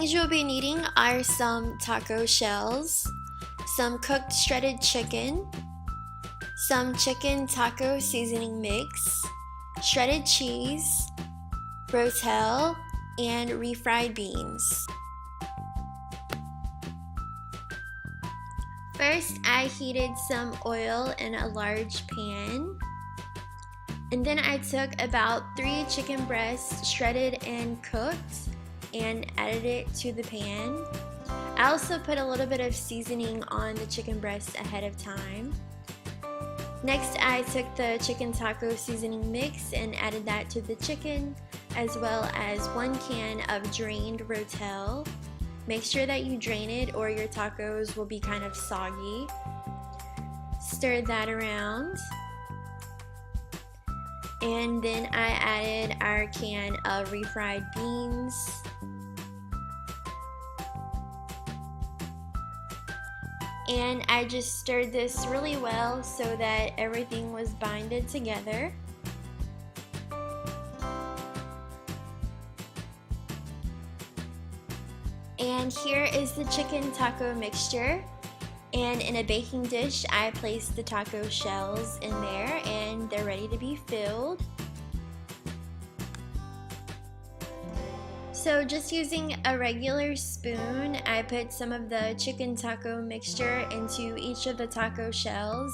things you'll be needing are some taco shells, some cooked shredded chicken, some chicken taco seasoning mix, shredded cheese, rotel, and refried beans. First, I heated some oil in a large pan, and then I took about 3 chicken breasts shredded and cooked and added it to the pan. I also put a little bit of seasoning on the chicken breast ahead of time. Next, I took the chicken taco seasoning mix and added that to the chicken, as well as 1 can of drained rotel. Make sure that you drain it or your tacos will be kind of soggy. Stir that around. And then I added our can of refried beans. And I just stirred this really well so that everything was binded together. And here is the chicken taco mixture. And in a baking dish, I placed the taco shells in there and they're ready to be filled. So just using a regular spoon, I put some of the chicken taco mixture into each of the taco shells,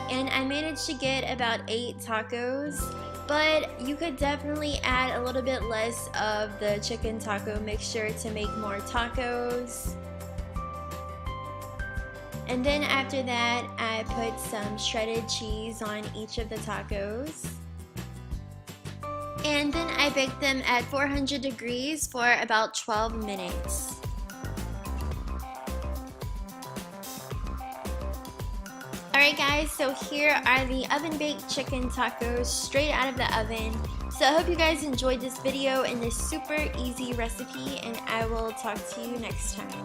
and I managed to get about 8 tacos, but you could definitely add a little bit less of the chicken taco mixture to make more tacos. And then after that, I put some shredded cheese on each of the tacos. And then I baked them at 400 degrees for about 12 minutes. Alright guys, so here are the oven baked chicken tacos straight out of the oven. So I hope you guys enjoyed this video and this super easy recipe, and I will talk to you next time.